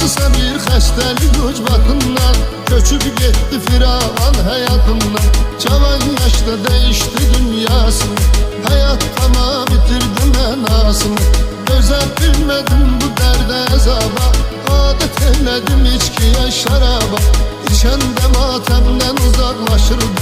Hansısa bir xəstəlik ucbatından köçüb getdi firavan həyatından. Cavan yaşda değişti dünyasını, hayat tamam bitirdi mənasını. Dözə bilmədim bu dərdə əzaba, adət elədim içkiyə şəraba. İçəndə matəmdən uzaqlaşırdım,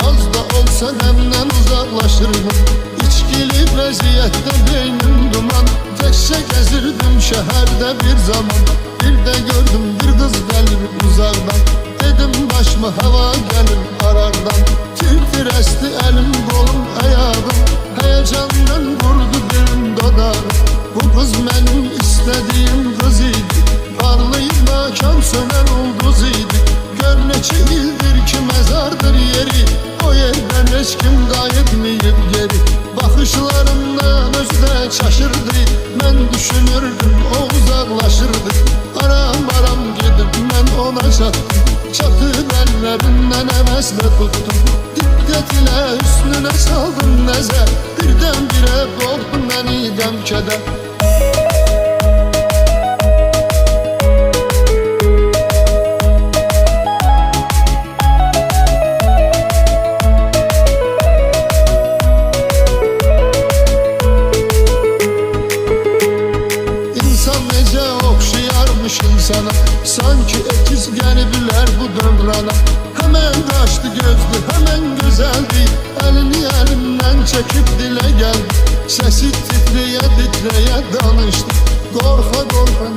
az da olsa nəmdən uzaqlaşırdım. İçkili vəziyyətdə beynim duman, təkcə gəzirdim şəhərdə bir zaman. Bir də gördüm bir qız gəlir uzaqdan, dedim başıma hava gəlir arardan. Tir-tir əsti əlim, qolum, ayağım, həyəcandan vurdu dilim dodağım. Bu qız mənim istədiyim qız idi, parlayıb makam sönən ulduz idi. Gör neçə ildir ki məzardır yeri, o yerdən heç kim qayıtmayıb geri. Baxışlarından özü də çaşırdı, mən düşünürdüm o uzaqlaşırdı. Aram gedib mən ona çatdım, çatıb əllərindən əvəzlə tuttum. Diqqət ilə üstünə saldım nəzər, birdən-birə boğdu məni qəm-kədər. İnsana sanki ekiz gəliblər bu dövrana. Həmən qaşdı gözdü, həmən gözəldi, əlini əlimdən çəkib dilə gəldi. Səsi titrəyə danışdı, qorxa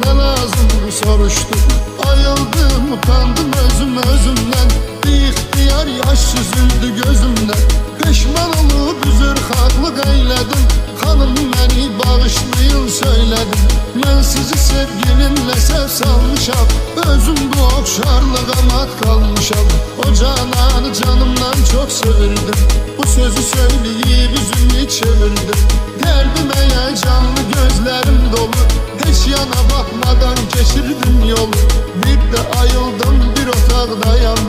nə lazımdır soruşdu. Ayıldım, utandım özümdən, ixtiyar yaş süzüldü gözümdən. Peşman olub üzrxahlıq eylədim, xanım məni bağışlayın söylədim. Mən sizi sevgilimlə səv salmışam, özüm bu oxşarlığa mat qalmışam. O cananı canımdan çox sevirdim, bu sözü söyləyib üzümü çevirdim. Qəlbimə canlı gözlərim dolu, heç yana baxmadan keçirdim yolu. Bir də ayıldım bir otaqdayam,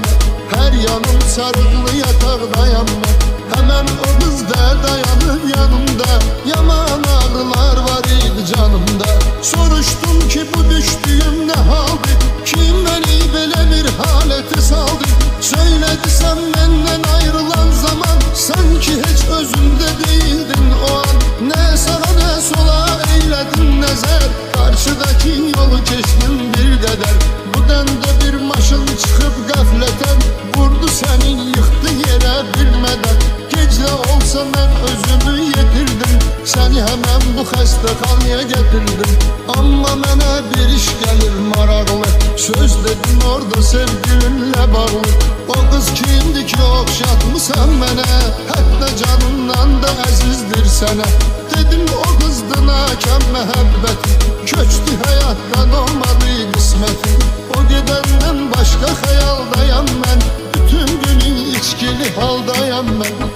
hər yanım sarıqlı yataqdayam. Həmən o qız da dayanır yanımda, yaman ağrılar var idi canımda. Soruşdum ki bu düşdüyüm nə haldır, kim məni belə bir halətə saldı. Söylədi sən məndən ayrılan zaman, sanki heç özündə deyildin o an. Nə sağa nə sola eylədin nəzər, qarşıdakı yolu keçdim bir qədər. Bu dəndə bir maşın çıxıb qəflətən, vurdu səni yıxdı yerə bilmədən. Geclə olsa mən özümü yetirdim, səni həmən bu xəstəxanaya gətirdim. Amma mənə bir iş gəlir maraqlı, söz dedin orada sevgilinlə bağlı. O qız kimdir ki oxşatmısan mənə, hətta canından da əzizdir sənə. Dedim o qızdı nakam məhəbbəti, köçdü həyatdan olmadı qisməti. O gedəndən başqa xəyaldayam mən, bütün günü içkili haldayam mən.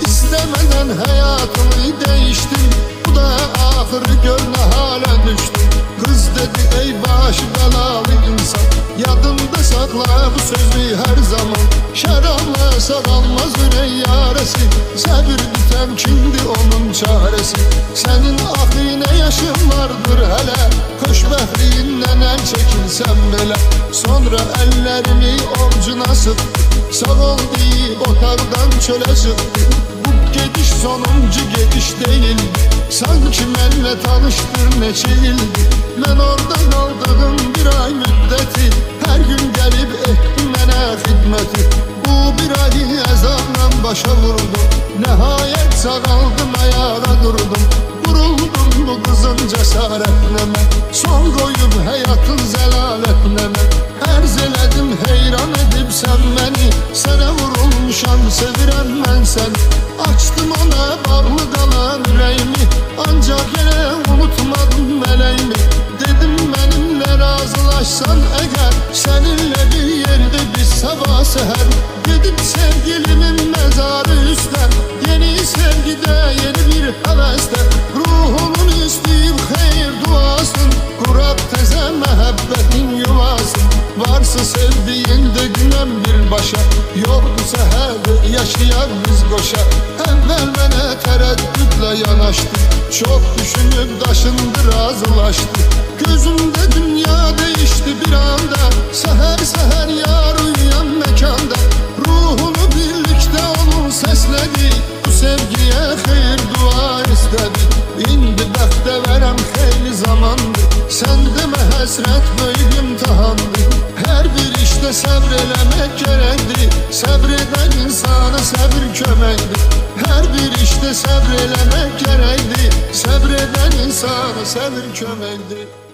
İstemeden hayatımı değiştim, bu da ahır gör ne hale düştüm. Kız dedi ey başı belalı insan, yadımda sakla bu sözü her zaman. Şərabla sağalmaz ürək yarəsi, səbirli təmkindir onun çarəsi. Sənin axı yaşın vardır hələ, xoşbəxtliyindən əl çəkilsən belə. Sonra əllərimi ovcuna sıxdı, sağ ol deyib otaqdan çölə çıxdı. Bu gediş sonuncu gediş deyildi, sanki mənlə tanışdır neçə ildi. Mən orada qaldığım bir ay müddəti, hər gün gəlib etdi mənə xidməti. Bu bir ay əzabla başa vurdu, nəhayət sağaldım, ayağa durdum. Vuruldum bu qızın cəsarətinə mən, son qoyub həyatın zəlalətnə mən. Ərz elədim heyran edibsən məni, sənə vurulmuşam, sevirəm mən səni. Açdım ona bağlı qalan ürəyimi, ancaq yenə unutmadım mələyimi. Dedim mənimlə razılaşsan əgər, səninlə bir yerdə biz sabah səhər. Gedib sevgilimin məzarı üstə, yeni sevgidə yeni bir həvəsdə. Ruhunun istəyib xeyir duasın, quraq təzə məhəbbət. boşa. Yoktu səhərdə yaşayan biz qoşa. Əvvəl mənə tərəddüdlə yanaşdı, çox düşünüb daşındı, razılaşdı. Gözümdə dünya değişti bir anda, səhər yar uyuyan məkanda. Ruhunu birlikdə onun səslədi, bu sevgiyə xeyir dua istədi. İndi bəxtə vərəm xeyli zamandır, sən demə həsrət böyük imtihandır. Hər bir işdə səbr eləmək gərəkdir, səbr edən insana səbr köməkdir. Hər bir işdə səbr eləmək gərəkdir, səbr edən insana səbr köməkdir.